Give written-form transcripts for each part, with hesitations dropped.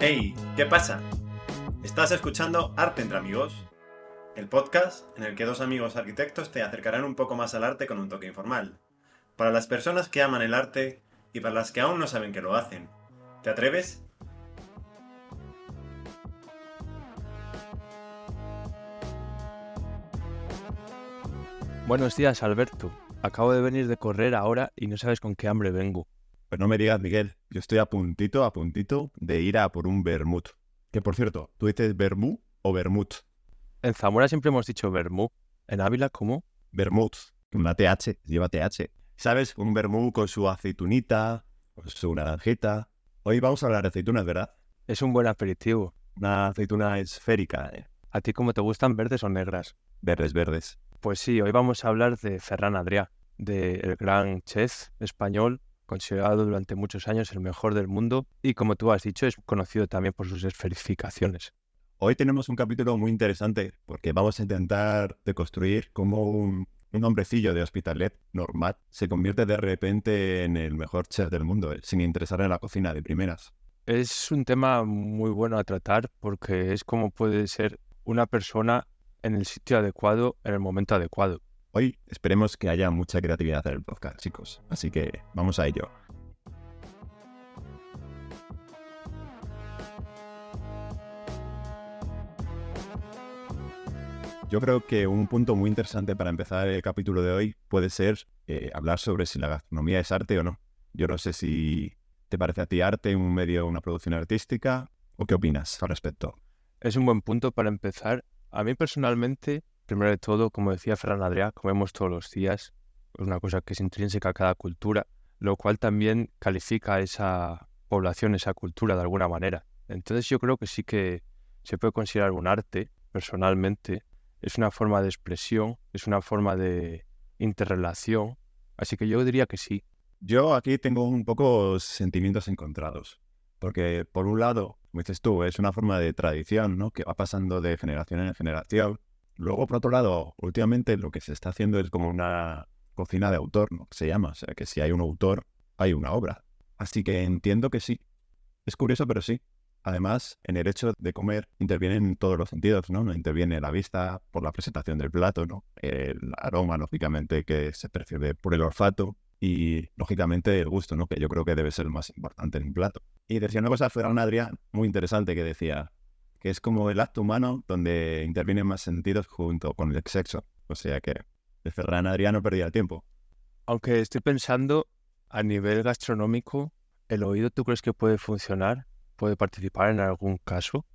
Hey, ¿qué pasa? Estás escuchando Arte entre Amigos, el podcast en el que dos amigos arquitectos te acercarán un poco más al arte con un toque informal. Para las personas que aman el arte y para las que aún no saben que lo hacen. ¿Te atreves? Buenos días, Alberto. Acabo de venir de correr ahora y no sabes con qué hambre vengo. Pues no me digas, Miguel, yo estoy a puntito de ir a por un vermut. Que por cierto, ¿tú dices vermú o vermut? En Zamora siempre hemos dicho vermú. ¿En Ávila cómo? Vermut, una TH, lleva TH. ¿Sabes? Un vermú con su aceitunita, con su naranjita. Hoy vamos a hablar de aceitunas, ¿verdad? Es un buen aperitivo. Una aceituna esférica, ¿A ti cómo te gustan, verdes o negras? verdes. Pues sí, hoy vamos a hablar de Ferran Adrià, del gran chef español, considerado durante muchos años el mejor del mundo y, como tú has dicho, es conocido también por sus esferificaciones. Hoy tenemos un capítulo muy interesante porque vamos a intentar deconstruir cómo un hombrecillo de Hospitalet normal se convierte de repente en el mejor chef del mundo, sin interesar en la cocina de primeras. Es un tema muy bueno a tratar porque es como puede ser una persona en el sitio adecuado, en el momento adecuado. Hoy esperemos que haya mucha creatividad en el podcast, chicos. Así que vamos a ello. Yo creo que un punto muy interesante para empezar el capítulo de hoy puede ser hablar sobre si la gastronomía es arte o no. Yo no sé si te parece a ti arte, un medio, una producción artística, o qué opinas al respecto. Es un buen punto para empezar. A mí personalmente, primero de todo, como decía Ferran Adrià, comemos todos los días. Es una cosa que es intrínseca a cada cultura, lo cual también califica a esa población, esa cultura de alguna manera. Entonces yo creo que sí que se puede considerar un arte, personalmente. Es una forma de expresión, es una forma de interrelación. Así que yo diría que sí. Yo aquí tengo un poco sentimientos encontrados. Porque por un lado, como dices tú, es una forma de tradición, ¿no? Que va pasando de generación en generación. Luego, por otro lado, últimamente lo que se está haciendo es como una cocina de autor, ¿no? Que se llama. O sea, que si hay un autor, hay una obra. Así que entiendo que sí. Es curioso, pero sí. Además, en el hecho de comer intervienen todos los sentidos, ¿no? No interviene la vista por la presentación del plato, ¿no? El aroma, lógicamente, que se percibe por el olfato y, lógicamente, el gusto, ¿no? Que yo creo que debe ser el más importante en un plato. Y decía una cosa Ferran Adrià muy interesante que decía que es como el acto humano donde intervienen más sentidos junto con el sexo. O sea que el Ferran Adrià no perdía el tiempo. Aunque estoy pensando a nivel gastronómico, ¿el oído tú crees que puede funcionar? ¿Puede participar en algún caso?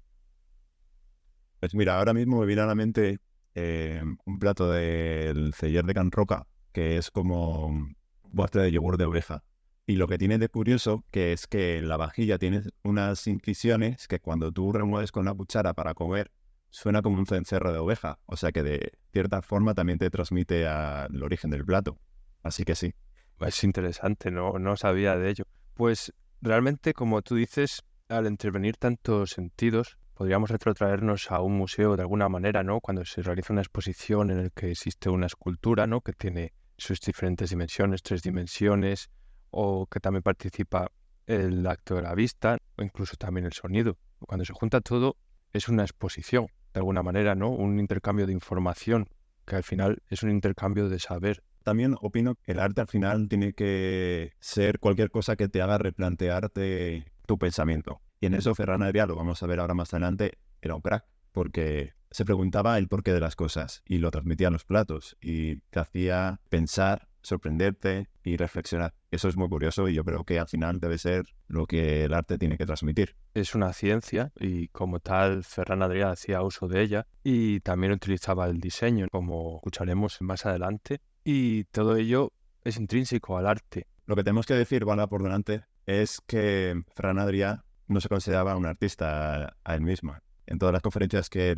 Pues mira, ahora mismo me viene a la mente un plato del Celler de Can Roca, que es como un bote de yogur de oveja. Y lo que tiene de curioso que es que en la vajilla tienes unas incisiones que cuando tú remueves con la cuchara para comer, suena como un cencerro de oveja. O sea que de cierta forma también te transmite al origen del plato. Así que sí. Es interesante, no sabía de ello. Pues realmente, como tú dices, al intervenir tantos sentidos, podríamos retrotraernos a un museo de alguna manera, ¿no? Cuando se realiza una exposición en la que existe una escultura, ¿no? Que tiene sus diferentes dimensiones, 3 dimensiones, o que también participa el acto de la vista, o incluso también el sonido. Cuando se junta todo, es una exposición, de alguna manera, ¿no? Un intercambio de información, que al final es un intercambio de saber. También opino que el arte al final tiene que ser cualquier cosa que te haga replantearte tu pensamiento. Y en eso Ferran Adrià, lo vamos a ver ahora más adelante, era un crack, porque se preguntaba el porqué de las cosas y lo transmitía en los platos y te hacía pensar, sorprenderte y reflexionar. Eso es muy curioso y yo creo que al final debe ser lo que el arte tiene que transmitir. Es una ciencia y como tal Ferran Adrià hacía uso de ella y también utilizaba el diseño, como escucharemos más adelante, y todo ello es intrínseco al arte. Lo que tenemos que decir, Bala, por delante, es que Ferran Adrià no se consideraba un artista a él mismo. En todas las conferencias que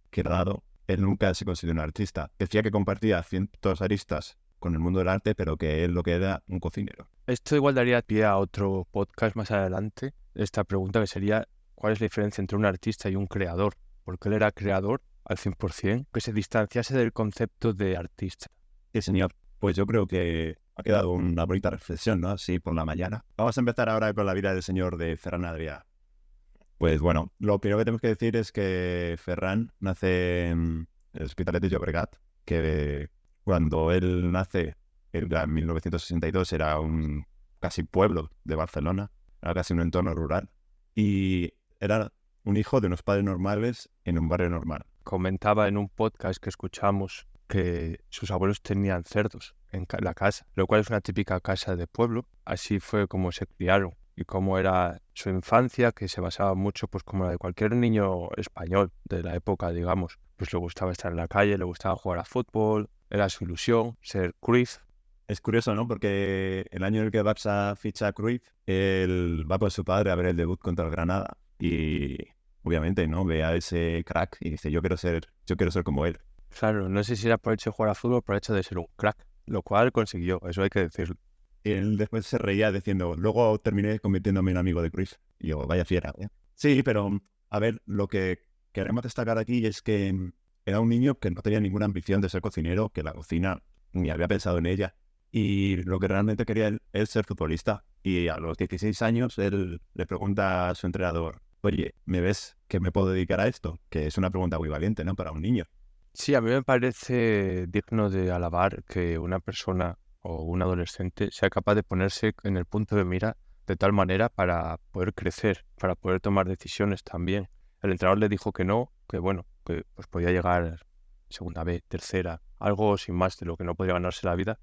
que ha dado, él nunca se consideró un artista. Decía que compartía ciertos aristas con el mundo del arte, pero que él lo que era un cocinero. Esto igual daría pie a otro podcast más adelante, esta pregunta que sería ¿cuál es la diferencia entre un artista y un creador? Porque él era creador al 100%, que se distanciase del concepto de artista. Sí, señor. Pues yo creo que ha quedado una bonita reflexión, ¿no? Así por la mañana. Vamos a empezar ahora con la vida del señor de Ferran Adrià. Pues bueno, lo primero que tenemos que decir es que Ferran nace en el Hospitalet de Llobregat, que cuando él nace, en 1962, era un casi pueblo de Barcelona, era casi un entorno rural, y era un hijo de unos padres normales en un barrio normal. Comentaba en un podcast que escuchamos que sus abuelos tenían cerdos en la casa, lo cual es una típica casa de pueblo. Así fue como se criaron y cómo era su infancia, que se basaba mucho, pues como la de cualquier niño español de la época, digamos. Pues le gustaba estar en la calle, le gustaba jugar a fútbol, era su ilusión ser Cruyff. Es curioso, ¿no? Porque el año en el que Barça ficha a Cruyff, él va con su padre a ver el debut contra el Granada y obviamente, ¿no? Ve a ese crack y dice, yo quiero ser como él. Claro, no sé si era por el hecho de jugar a fútbol o por el hecho de ser un crack, lo cual consiguió, eso hay que decirlo. Y él después se reía diciendo, luego terminé convirtiéndome en amigo de Cruyff. Y yo, vaya fiera, ¿eh? Sí, pero a ver, lo que queremos destacar aquí es que era un niño que no tenía ninguna ambición de ser cocinero, que la cocina ni había pensado en ella. Y lo que realmente quería él es ser futbolista. Y a los 16 años él le pregunta a su entrenador, oye, ¿me ves que me puedo dedicar a esto? Que es una pregunta muy valiente, ¿no? Para un niño. Sí, a mí me parece digno de alabar que una persona o un adolescente sea capaz de ponerse en el punto de mira de tal manera para poder crecer, para poder tomar decisiones también. El entrenador le dijo que no, que bueno, que pues podía llegar segunda B, tercera, algo sin más de lo que no podía ganarse la vida.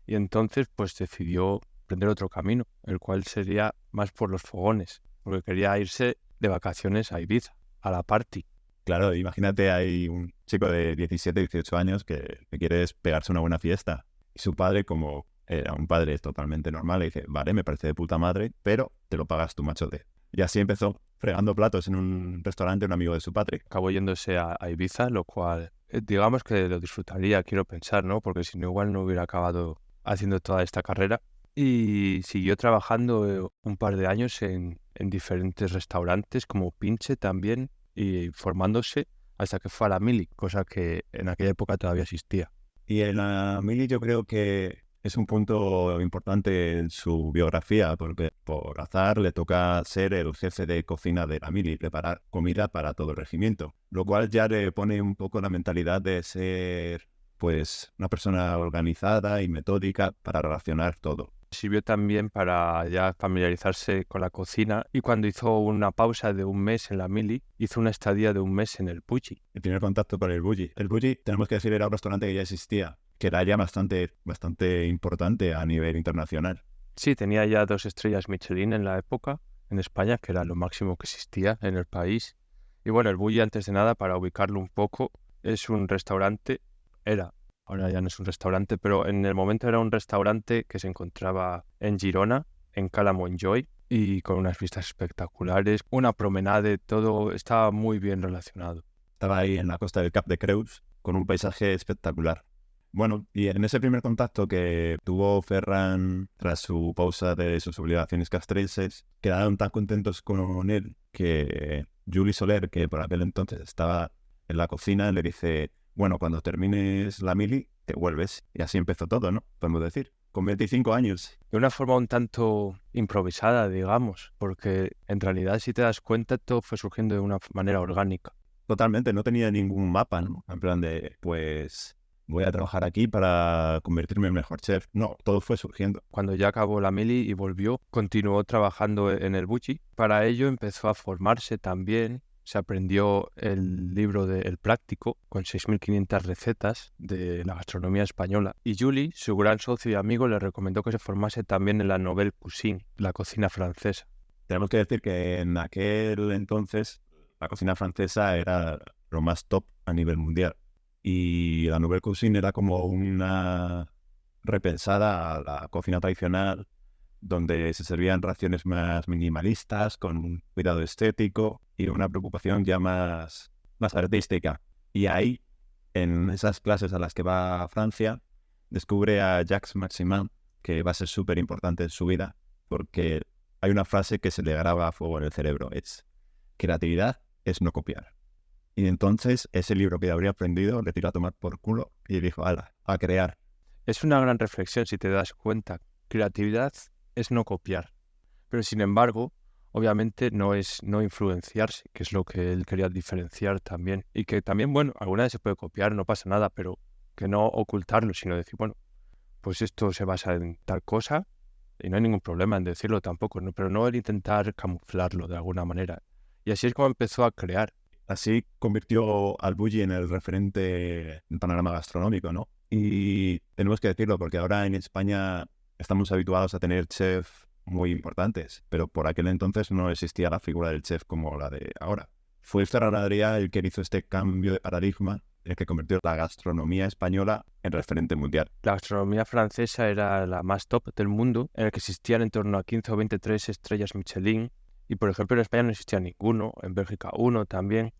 Y entonces pues decidió emprender otro camino, el cual sería más por los fogones, porque quería irse de vacaciones a Ibiza, a la party. Claro, imagínate, hay un chico de 17, 18 años que quiere pegarse una buena fiesta. Y su padre, como era un padre totalmente normal, le dice, vale, me parece de puta madre, pero te lo pagas tu machote. Y así empezó, fregando platos en un restaurante, un amigo de su padre. Acabó yéndose a Ibiza, lo cual digamos que lo disfrutaría, quiero pensar, ¿no? Porque si no, igual no hubiera acabado haciendo toda esta carrera. Y siguió trabajando un par de años en diferentes restaurantes, como Pinche también, y formándose hasta que fue a la Mili, cosa que en aquella época todavía existía. Y en la Mili yo creo que es un punto importante en su biografía, porque por azar le toca ser el jefe de cocina de la Mili, preparar comida para todo el regimiento, lo cual ya le pone un poco la mentalidad de ser, pues, una persona organizada y metódica para relacionar todo. Sirvió también para ya familiarizarse con la cocina y cuando hizo una pausa de un mes en la Mili, hizo una estadía de un mes en el Pucci. El primer contacto con el Bulli. El Bulli, tenemos que decir, era un restaurante que ya existía, que era ya bastante importante a nivel internacional. Sí, tenía ya 2 estrellas Michelin en la época, en España, que era lo máximo que existía en el país. Y bueno, el Bulli, antes de nada, para ubicarlo un poco, es un restaurante, ahora ya no es un restaurante, pero en el momento era un restaurante que se encontraba en Girona, en Cala Montjuïc, y con unas vistas espectaculares, una promenade, todo estaba muy bien relacionado. Estaba ahí en la costa del Cap de Creus, con un paisaje espectacular. Bueno, y en ese primer contacto que tuvo Ferran tras su pausa de sus obligaciones castrenses, quedaron tan contentos con él que Juli Soler, que por aquel entonces estaba en la cocina, le dice, bueno, cuando termines la Mili, te vuelves. Y así empezó todo, ¿no? Podemos decir, con 25 años. De una forma un tanto improvisada, digamos, porque en realidad, si te das cuenta, todo fue surgiendo de una manera orgánica. Totalmente, no tenía ningún mapa, ¿no? En plan de, pues, voy a trabajar aquí para convertirme en mejor chef. No, todo fue surgiendo. Cuando ya acabó la Mili y volvió, continuó trabajando en el Bucci. Para ello empezó a formarse también. Se aprendió el libro de El Práctico, con 6.500 recetas de la gastronomía española. Y Julie, su gran socio y amigo, le recomendó que se formase también en la Nouvelle Cuisine, la cocina francesa. Tenemos que decir que en aquel entonces la cocina francesa era lo más top a nivel mundial. Y la Nouvelle Cuisine era como una repensada a la cocina tradicional, donde se servían raciones más minimalistas, con un cuidado estético y una preocupación ya más artística. Y ahí, en esas clases a las que va a Francia, descubre a Jacques Maximin, que va a ser súper importante en su vida, porque hay una frase que se le graba a fuego en el cerebro, es creatividad es no copiar. Y entonces ese libro que habría aprendido le tiró a tomar por culo y dijo, hala, a crear. Es una gran reflexión si te das cuenta. Creatividad es no copiar. Pero sin embargo, obviamente no es no influenciarse, que es lo que él quería diferenciar también. Y que también, bueno, alguna vez se puede copiar, no pasa nada, pero que no ocultarlo, sino decir, bueno, pues esto se basa en tal cosa y no hay ningún problema en decirlo tampoco, ¿no? Pero no el intentar camuflarlo de alguna manera. Y así es como empezó a crear. Así convirtió al Bulli en el referente del panorama gastronómico, ¿no? Y tenemos que decirlo porque ahora en España estamos habituados a tener chefs muy importantes, pero por aquel entonces no existía la figura del chef como la de ahora. Fue Ferran Adrià el que hizo este cambio de paradigma, el que convirtió la gastronomía española en referente mundial. La gastronomía francesa era la más top del mundo, en la que existían en torno a 15 o 23 estrellas Michelin. Y, por ejemplo, en España no existía ninguno, en Bélgica uno también.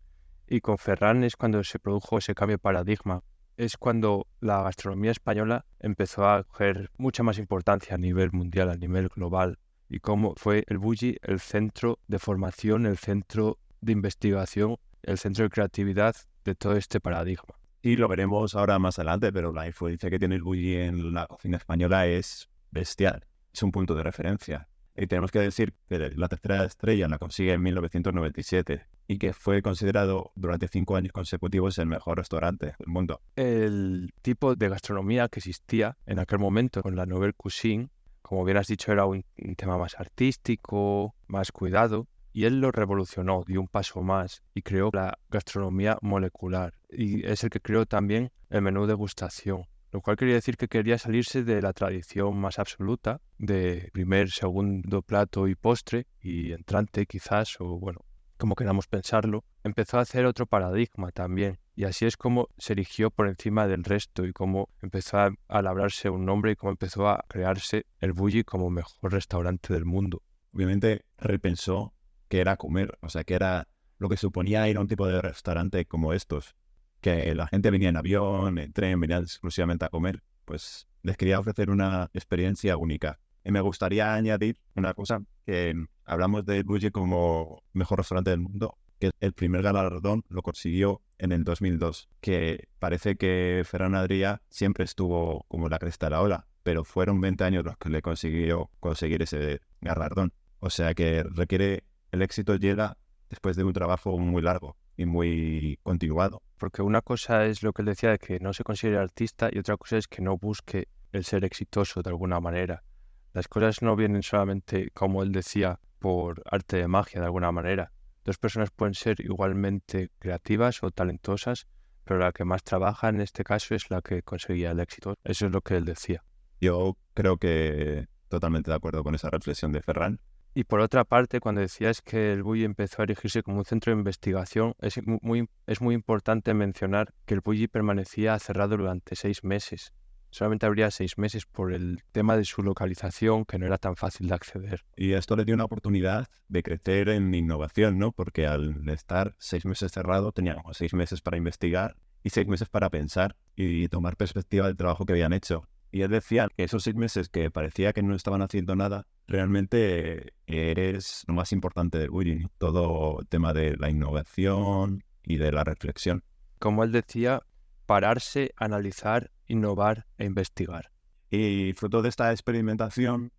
Y con Ferran es cuando se produjo ese cambio de paradigma. Es cuando la gastronomía española empezó a coger mucha más importancia a nivel mundial, a nivel global. Y cómo fue el Bulli el centro de formación, el centro de investigación, el centro de creatividad de todo este paradigma. Y lo veremos ahora más adelante, pero la influencia que tiene el Bulli en la cocina española es bestial. Es un punto de referencia. Y tenemos que decir que la tercera estrella la consigue en 1997 y que fue considerado durante 5 años consecutivos el mejor restaurante del mundo. El tipo de gastronomía que existía en aquel momento con la Nouvelle Cuisine, como bien has dicho, era un tema más artístico, más cuidado, y él lo revolucionó, dio un paso más y creó la gastronomía molecular. Y es el que creó también el menú degustación, lo cual quería decir que quería salirse de la tradición más absoluta de primer, segundo plato y postre y entrante quizás, o bueno, como queramos pensarlo. Empezó a hacer otro paradigma también, y así es como se erigió por encima del resto y cómo empezó a labrarse un nombre y cómo empezó a crearse el Bulli como mejor restaurante del mundo. Obviamente repensó que era comer, o sea, que era lo que suponía ir a un tipo de restaurante como estos, que la gente venía en avión, en tren, venía exclusivamente a comer, pues les quería ofrecer una experiencia única. Y me gustaría añadir una cosa, que hablamos de Bulli como mejor restaurante del mundo, que el primer galardón lo consiguió en el 2002, que parece que Ferran Adrià siempre estuvo como la cresta de la ola, pero fueron 20 años los que le consiguió conseguir ese galardón. O sea que el éxito llega después de un trabajo muy largo y muy continuado. Porque una cosa es lo que él decía de que no se considere artista y otra cosa es que no busque el ser exitoso de alguna manera. Las cosas no vienen solamente, como él decía, por arte de magia de alguna manera. Dos personas pueden ser igualmente creativas o talentosas, pero la que más trabaja en este caso es la que conseguía el éxito. Eso es lo que él decía. Yo creo que totalmente de acuerdo con esa reflexión de Ferran. Y por otra parte, cuando decías que el Bulli empezó a erigirse como un centro de investigación, es muy importante mencionar que el Bulli permanecía cerrado durante 6 meses. Solamente habría 6 meses por el tema de su localización, que no era tan fácil de acceder. Y esto le dio una oportunidad de crecer en innovación, ¿no? Porque al estar 6 meses cerrado, teníamos 6 meses para investigar y 6 meses para pensar y tomar perspectiva del trabajo que habían hecho. Y él decía que esos 6 meses que parecía que no estaban haciendo nada, realmente es lo más importante del Bulli, ¿no? Todo el tema de la innovación y de la reflexión. Como él decía, pararse, analizar, innovar e investigar. Y fruto de esta experimentación,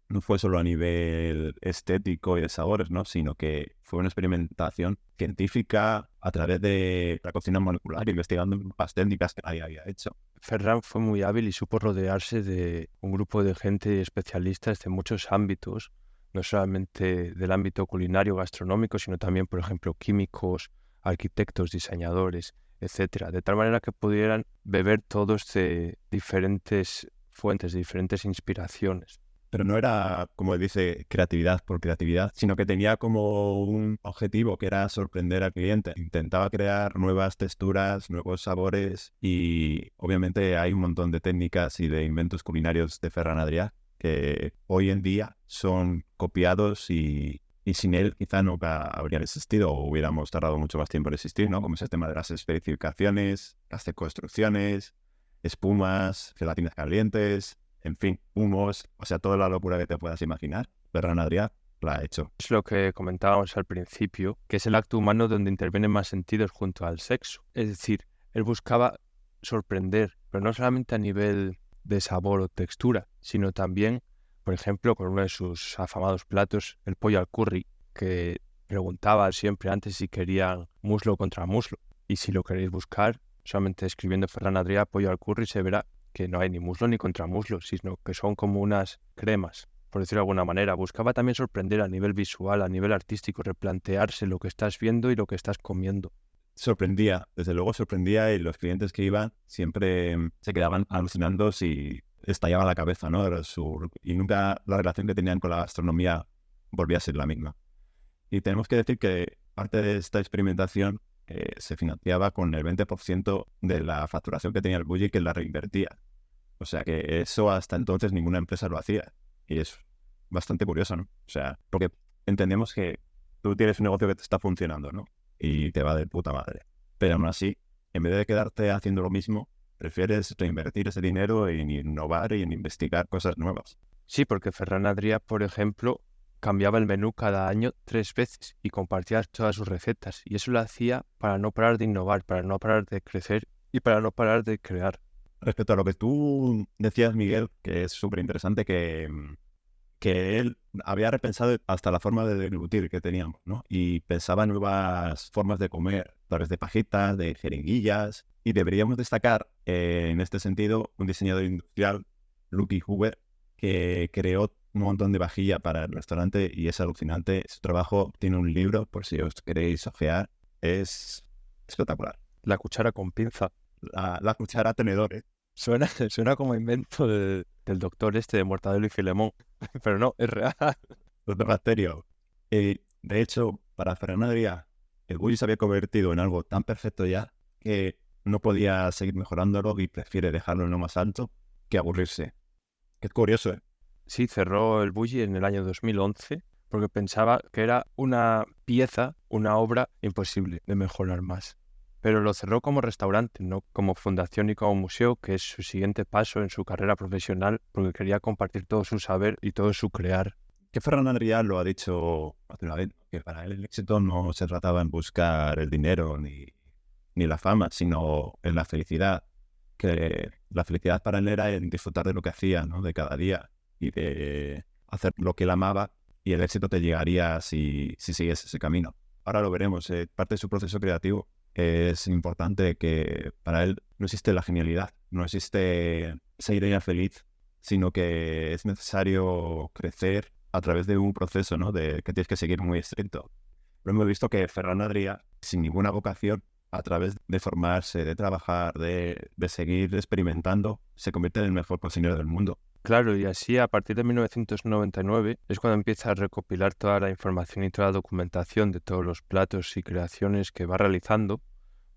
no fue solo a nivel estético y de sabores, ¿no? Sino que fue una experimentación científica a través de la cocina molecular, investigando nuevas técnicas que nadie había hecho. Ferran fue muy hábil y supo rodearse de un grupo de gente y especialistas de muchos ámbitos, no solamente del ámbito culinario gastronómico, sino también, por ejemplo, químicos, arquitectos, diseñadores, etcétera, de tal manera que pudieran beber todos de diferentes fuentes, de diferentes inspiraciones. Pero no era, como dice, creatividad por creatividad, sino que tenía como un objetivo que era sorprender al cliente. Intentaba crear nuevas texturas, nuevos sabores y obviamente hay un montón de técnicas y de inventos culinarios de Ferran Adrià que hoy en día son copiados y sin él quizá nunca habrían existido o hubiéramos tardado mucho más tiempo en existir, ¿no? Como es el tema de las especificaciones, las deconstrucciones, espumas, gelatinas calientes, en fin, humos, o sea, toda la locura que te puedas imaginar. Ferran Adrià la ha hecho. Es lo que comentábamos al principio, que es el acto humano donde intervienen más sentidos junto al sexo. Es decir, él buscaba sorprender, pero no solamente a nivel de sabor o textura, sino también por ejemplo, con uno de sus afamados platos, el pollo al curry, que preguntaba siempre antes si querían muslo contra muslo. Y si lo queréis buscar, solamente escribiendo Ferran Adrià pollo al curry se verá que no hay ni muslo ni contramuslo, sino que son como unas cremas, por decirlo de alguna manera. Buscaba también sorprender a nivel visual, a nivel artístico, replantearse lo que estás viendo y lo que estás comiendo. Sorprendía, desde luego sorprendía, y los clientes que iban siempre se quedaban alucinando si estallaba la cabeza, ¿no? Y nunca la relación que tenían con la gastronomía volvía a ser la misma. Y tenemos que decir que parte de esta experimentación se financiaba con el 20% de la facturación que tenía el Bulli, que la reinvertía. O sea que eso hasta entonces ninguna empresa lo hacía. Y es bastante curioso, ¿no? O sea, porque entendemos que tú tienes un negocio que te está funcionando, ¿no? Y te va de puta madre. Pero aún así, en vez de quedarte haciendo lo mismo, prefieres reinvertir ese dinero en innovar y en investigar cosas nuevas. Sí, porque Ferran Adrià, por ejemplo, cambiaba el menú cada año 3 veces y compartía todas sus recetas. Y eso lo hacía para no parar de innovar, para no parar de crecer y para no parar de crear. Respecto a lo que tú decías, Miguel, que es súper interesante, que él había repensado hasta la forma de deglutir que teníamos, ¿no? Y pensaba en nuevas formas de comer, a través de pajitas, de jeringuillas. Y deberíamos destacar, en este sentido, un diseñador industrial, Lucky Hoover, que creó un montón de vajilla para el restaurante y es alucinante. Su trabajo tiene un libro, por si os queréis ojear, es espectacular. La cuchara con pinza. La cuchara tenedor, ¿eh? Suena como invento del doctor este de Mortadelo y Filemón, pero no, es real. Los de bacterio. De hecho, para Ferran Adrià, el Bulli se había convertido en algo tan perfecto ya que no podía seguir mejorándolo y prefiere dejarlo en lo más alto que aburrirse. Qué curioso, ¿eh? Sí, cerró el Bulli en el año 2011 porque pensaba que era una pieza, una obra imposible de mejorar más. Pero lo cerró como restaurante, no como fundación y como museo, que es su siguiente paso en su carrera profesional, porque quería compartir todo su saber y todo su crear. Que Ferran Adrià lo ha dicho hace una vez, que para él el éxito no se trataba en buscar el dinero ni la fama, sino en la felicidad. Que la felicidad para él era en disfrutar de lo que hacía, ¿no? De cada día y de hacer lo que él amaba, y el éxito te llegaría si sigues ese camino. Ahora lo veremos. Parte de su proceso creativo es importante, que para él no existe la genialidad, no existe esa idea feliz, sino que es necesario crecer a través de un proceso, ¿no? Que tienes que seguir muy estricto. Lo hemos visto que Ferran Adrià, sin ninguna vocación, a través de formarse, de trabajar, de seguir experimentando, se convierte en el mejor cocinero del mundo. Claro, y así a partir de 1999 es cuando empieza a recopilar toda la información y toda la documentación de todos los platos y creaciones que va realizando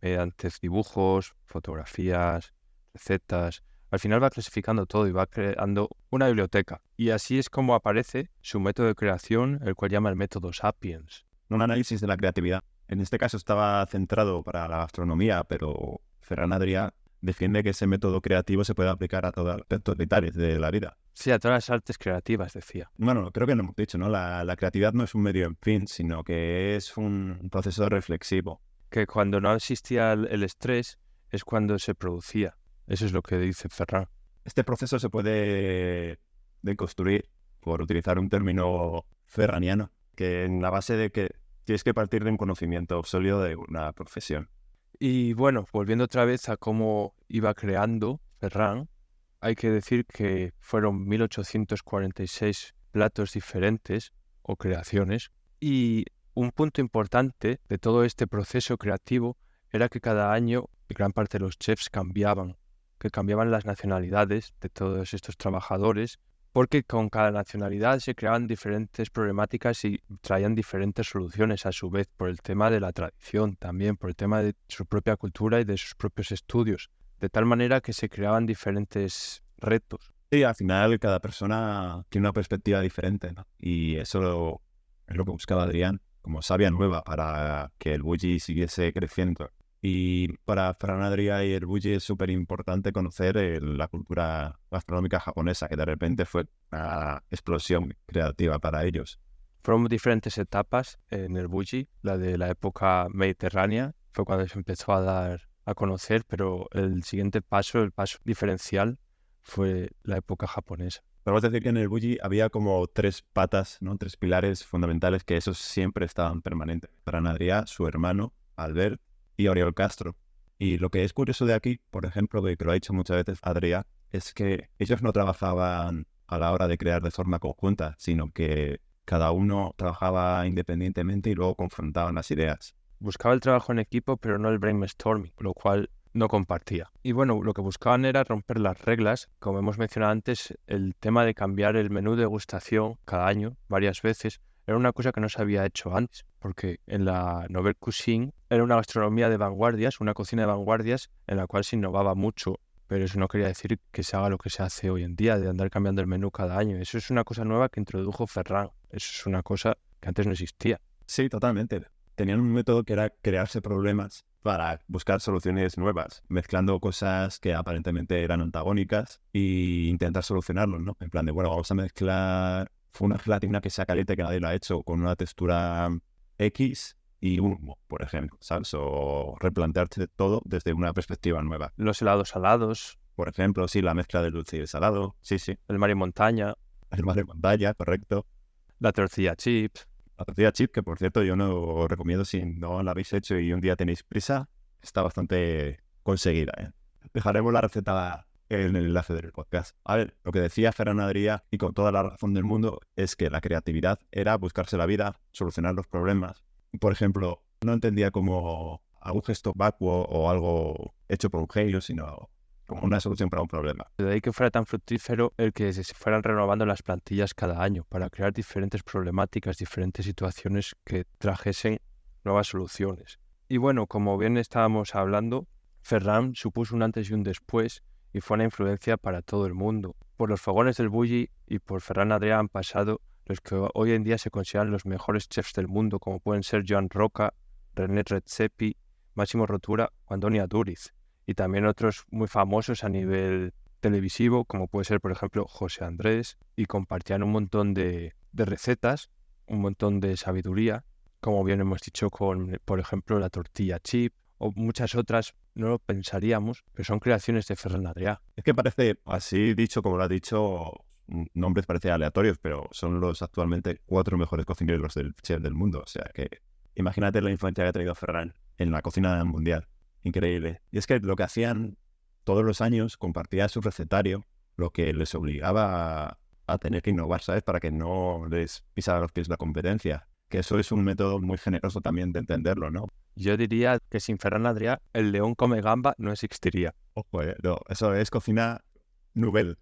mediante dibujos, fotografías, recetas. Al final va clasificando todo y va creando una biblioteca. Y así es como aparece su método de creación, el cual llama el método Sapiens. Un análisis de la creatividad. En este caso estaba centrado para la gastronomía, pero Ferran Adrià defiende que ese método creativo se puede aplicar a todos los aspectos vitales de la vida. Sí, a todas las artes creativas, decía. Bueno, creo que lo hemos dicho, ¿no? La creatividad no es un medio en fin, sino que es un proceso reflexivo. Que cuando no existía el estrés es cuando se producía. Eso es lo que dice Ferran. Este proceso se puede deconstruir, por utilizar un término ferraniano, que en la base de que tienes que partir de un conocimiento sólido de una profesión. Y bueno, volviendo otra vez a cómo iba creando Ferran, hay que decir que fueron 1846 platos diferentes o creaciones, y un punto importante de todo este proceso creativo era que cada año gran parte de los chefs cambiaban, que cambiaban las nacionalidades de todos estos trabajadores, porque con cada nacionalidad se creaban diferentes problemáticas y traían diferentes soluciones a su vez, por el tema de la tradición también, por el tema de su propia cultura y de sus propios estudios, de tal manera que se creaban diferentes retos. Sí, al final cada persona tiene una perspectiva diferente, ¿no? Y eso es lo que buscaba Adrián, como savia nueva para que el Bulli siguiese creciendo. Y para Ferran Adrià y el Bulli es súper importante conocer la cultura gastronómica japonesa, que de repente fue una explosión creativa para ellos. Fueron diferentes etapas en el Bulli. La de la época mediterránea fue cuando se empezó a dar a conocer, pero el siguiente paso, el paso diferencial, fue la época japonesa. Podemos decir que en el Bulli había como tres patas, ¿no? Tres pilares fundamentales que esos siempre estaban permanentes. Ferran Adrià, su hermano, Albert y Oriol Castro. Y lo que es curioso de aquí, por ejemplo, que lo ha dicho muchas veces Adrià, es que ellos no trabajaban a la hora de crear de forma conjunta, sino que cada uno trabajaba independientemente y luego confrontaban las ideas. Buscaba el trabajo en equipo, pero no el brainstorming, lo cual no compartía. Y bueno, lo que buscaban era romper las reglas. Como hemos mencionado antes, el tema de cambiar el menú de degustación cada año, varias veces, era una cosa que no se había hecho antes, porque en la Nouvelle Cuisine era una gastronomía de vanguardias, una cocina de vanguardias en la cual se innovaba mucho, pero eso no quería decir que se haga lo que se hace hoy en día, de andar cambiando el menú cada año. Eso es una cosa nueva que introdujo Ferran. Eso es una cosa que antes no existía. Sí, totalmente. Tenían un método que era crearse problemas para buscar soluciones nuevas, mezclando cosas que aparentemente eran antagónicas e intentar solucionarlos, ¿no? En plan de, bueno, vamos a mezclar una gelatina que sea caliente, que nadie lo ha hecho, con una textura X y un humo, por ejemplo, ¿sabes? O replantearse todo desde una perspectiva nueva. Los helados salados, Por ejemplo, sí, la mezcla del dulce y el salado, sí, el mar y montaña, el mar de pantalla, correcto. la tortilla chips. La tortilla chip, que por cierto yo no os recomiendo si no la habéis hecho y un día tenéis prisa, está bastante conseguida, ¿eh? Dejaremos la receta en el enlace del podcast. A ver, lo que decía Ferran Adrià, y con toda la razón del mundo, es que la creatividad era buscarse la vida, solucionar los problemas. Por ejemplo, no entendía como algún gesto vacuo o algo hecho por un genio, sino como una solución para un problema. De ahí que fuera tan fructífero el que se fueran renovando las plantillas cada año para crear diferentes problemáticas, diferentes situaciones que trajesen nuevas soluciones. Y bueno, como bien estábamos hablando, Ferran supuso un antes y un después y fue una influencia para todo el mundo. Por los fogones del Bulli y por Ferran Adrià han pasado los que hoy en día se consideran los mejores chefs del mundo, como pueden ser Joan Roca, René Redzepi, Máximo Rotura o Antonia Duriz. Y también otros muy famosos a nivel televisivo, como puede ser, por ejemplo, José Andrés, y compartían un montón de recetas, un montón de sabiduría, como bien hemos dicho con, por ejemplo, la tortilla chip, o muchas otras, no lo pensaríamos, pero son creaciones de Ferran Adrià. Es que parece, así dicho como lo has dicho, nombres parecen aleatorios, pero son los actualmente 4 mejores cocineros del chef del mundo. O sea que imagínate la influencia que ha tenido Ferran en la cocina mundial. Increíble. Y es que lo que hacían todos los años, compartía su recetario, lo que les obligaba a tener que innovar, ¿sabes? Para que no les pisara los pies la competencia. Que eso es un método muy generoso también de entenderlo, ¿no? Yo diría que sin Ferran Adrià, el león come gamba no existiría. Ojo, no, eso es cocina nouvelle.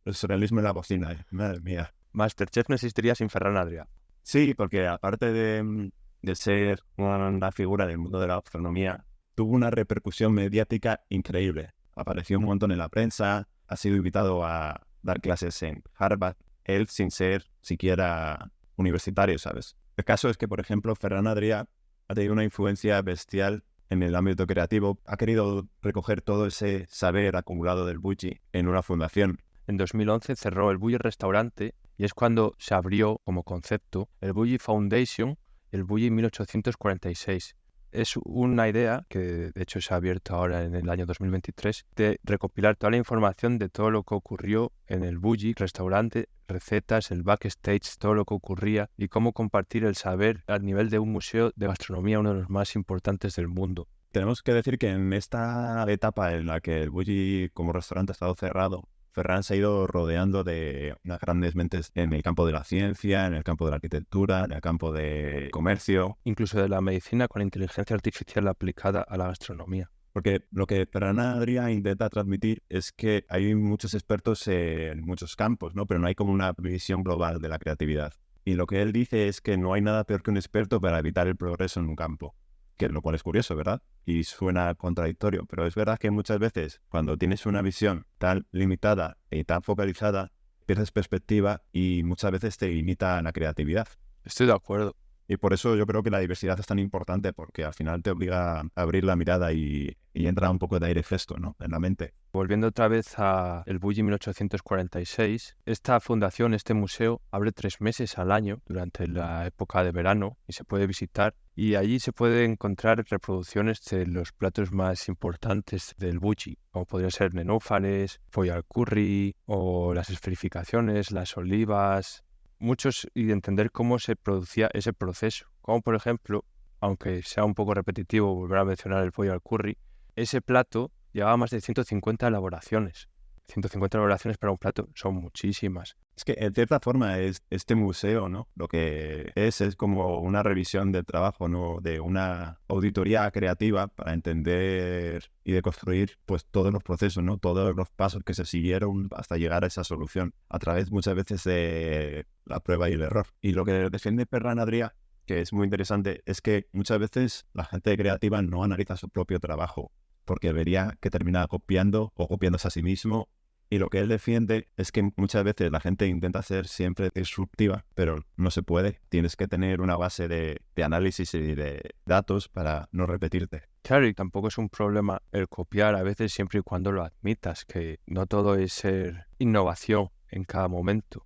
El surrealismo en la cocina, madre mía. Masterchef no existiría sin Ferran Adrià. Sí, porque aparte de ser una figura del mundo de la gastronomía, tuvo una repercusión mediática increíble. Apareció un montón en la prensa, ha sido invitado a dar clases en Harvard, él sin ser siquiera universitario, ¿sabes? El caso es que, por ejemplo, Ferran Adrià ha tenido una influencia bestial en el ámbito creativo. Ha querido recoger todo ese saber acumulado del Bulli en una fundación. En 2011 cerró el Bulli Restaurante y es cuando se abrió como concepto el Bulli Foundation y el Bulli 1846. Es una idea que de hecho se ha abierto ahora en el año 2023 de recopilar toda la información de todo lo que ocurrió en el Bulli Restaurante, recetas, el backstage, todo lo que ocurría y cómo compartir el saber a nivel de un museo de gastronomía, uno de los más importantes del mundo. Tenemos que decir que en esta etapa en la que el Bulli como restaurante ha estado cerrado, Ferran se ha ido rodeando de unas grandes mentes en el campo de la ciencia, en el campo de la arquitectura, en el campo de comercio. Incluso de la medicina con inteligencia artificial aplicada a la gastronomía. Porque lo que Ferran Adrià intenta transmitir es que hay muchos expertos en muchos campos, ¿no? Pero no hay como una visión global de la creatividad. Y lo que él dice es que no hay nada peor que un experto para evitar el progreso en un campo. Que lo cual es curioso, ¿verdad? Y suena contradictorio, pero es verdad que muchas veces cuando tienes una visión tan limitada y tan focalizada, pierdes perspectiva y muchas veces te limita la creatividad. Estoy de acuerdo. Y por eso yo creo que la diversidad es tan importante, porque al final te obliga a abrir la mirada y entra un poco de aire fresco, ¿no?, en la mente. Volviendo otra vez a el Bulli 1846, esta fundación, este museo, abre 3 meses al año durante la época de verano y se puede visitar. Y allí se puede encontrar reproducciones de los platos más importantes del Bulli, como podría ser nenúfares, pollo al curry o las esferificaciones, las olivas, muchos, y de entender cómo se producía ese proceso. Como por ejemplo, aunque sea un poco repetitivo volver a mencionar el pollo al curry, ese plato llevaba más de 150 elaboraciones. 150 elaboraciones para un plato son muchísimas. Es que en cierta forma este museo, ¿no?, lo que es como una revisión del trabajo, ¿no?, de una auditoría creativa para entender y deconstruir pues todos los procesos, ¿no?, todos los pasos que se siguieron hasta llegar a esa solución, a través muchas veces de la prueba y el error. Y lo que defiende Ferran Adrià, que es muy interesante, es que muchas veces la gente creativa no analiza su propio trabajo, porque vería que termina copiando o copiándose a sí mismo. Y lo que él defiende es que muchas veces la gente intenta ser siempre disruptiva, pero no se puede. Tienes que tener una base de análisis y de datos para no repetirte. Claro, y tampoco es un problema el copiar a veces, siempre y cuando lo admitas, que no todo es ser innovación en cada momento,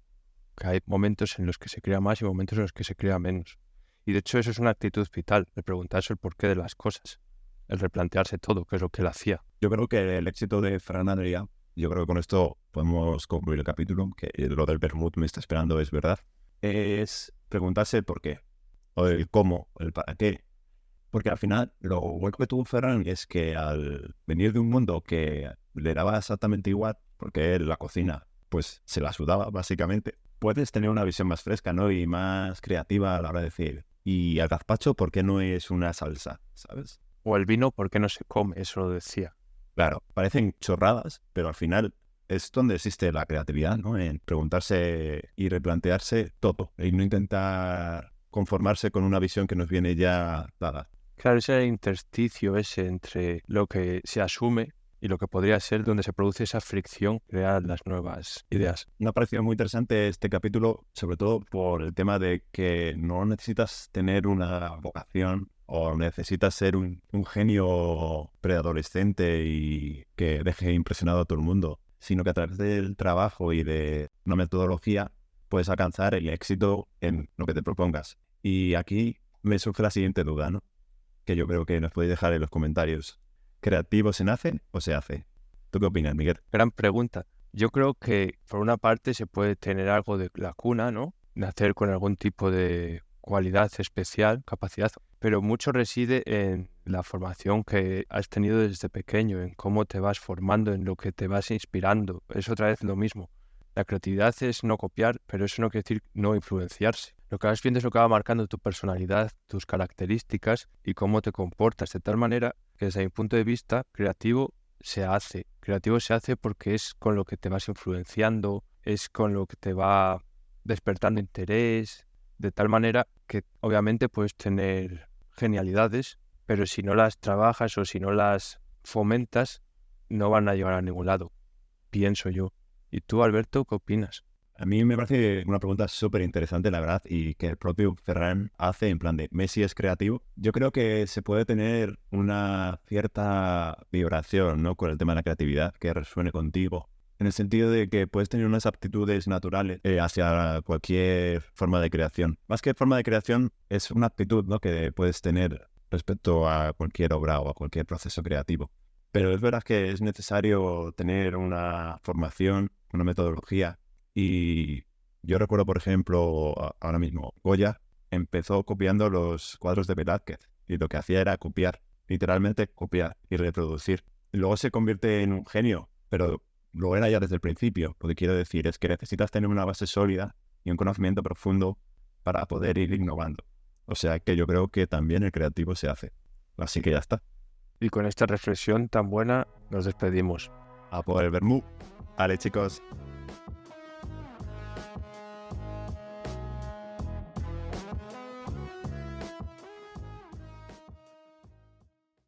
que hay momentos en los que se crea más y momentos en los que se crea menos. Y de hecho eso es una actitud vital, el preguntarse el porqué de las cosas, el replantearse todo, que es lo que él hacía. Yo creo que el éxito de Ferran Adrià, yo creo que con esto podemos concluir el capítulo, que lo del vermut me está esperando es verdad, es preguntarse el por qué, o el cómo, el para qué. Porque al final lo bueno que tuvo Ferran es que al venir de un mundo que le daba exactamente igual, porque él la cocina pues se la sudaba básicamente, puedes tener una visión más fresca, ¿no?, y más creativa a la hora de decir, y al gazpacho, ¿por qué no es una salsa?, ¿sabes? O el vino, ¿por qué no se come? Eso lo decía. Claro, parecen chorradas, pero al final es donde existe la creatividad, ¿no?, en preguntarse y replantearse todo, y no intentar conformarse con una visión que nos viene ya dada. Claro, ese intersticio ese entre lo que se asume y lo que podría ser, donde se produce esa fricción, crear las nuevas ideas. Me ha parecido muy interesante este capítulo, sobre todo por el tema de que no necesitas tener una vocación o necesitas ser un genio preadolescente y que deje impresionado a todo el mundo, sino que a través del trabajo y de una metodología puedes alcanzar el éxito en lo que te propongas. Y aquí me surge la siguiente duda, ¿no?, que yo creo que nos podéis dejar en los comentarios. ¿Creativo se nace o se hace? ¿Tú qué opinas, Miguel? Gran pregunta. Yo creo que por una parte se puede tener algo de la cuna, ¿no?, nacer con algún tipo de cualidad especial, capacidad, pero mucho reside en la formación que has tenido desde pequeño, en cómo te vas formando, en lo que te vas inspirando. Es otra vez lo mismo. La creatividad es no copiar, pero eso no quiere decir no influenciarse. Lo que vas viendo es lo que va marcando tu personalidad, tus características y cómo te comportas, de tal manera que desde mi punto de vista, creativo se hace. Creativo se hace porque es con lo que te vas influenciando, es con lo que te va despertando interés, de tal manera que obviamente puedes tener genialidades, pero si no las trabajas o si no las fomentas, no van a llegar a ningún lado, pienso yo. ¿Y tú, Alberto, qué opinas? A mí me parece una pregunta súper interesante, la verdad, y que el propio Ferran hace en plan de ¿Messi es creativo? Yo creo que se puede tener una cierta vibración, ¿no?, con el tema de la creatividad que resuene contigo, en el sentido de que puedes tener unas aptitudes naturales hacia cualquier forma de creación. Más que forma de creación, es una actitud, ¿no?, que puedes tener respecto a cualquier obra o a cualquier proceso creativo. Pero es verdad que es necesario tener una formación, una metodología. Y yo recuerdo, por ejemplo, ahora mismo, Goya empezó copiando los cuadros de Velázquez y lo que hacía era copiar, literalmente copiar y reproducir. Y luego se convierte en un genio, pero lo era ya desde el principio. Lo que quiero decir es que necesitas tener una base sólida y un conocimiento profundo para poder ir innovando. O sea que yo creo que también el creativo se hace. Así que ya está. Y con esta reflexión tan buena nos despedimos. A por el vermú. Vale, chicos.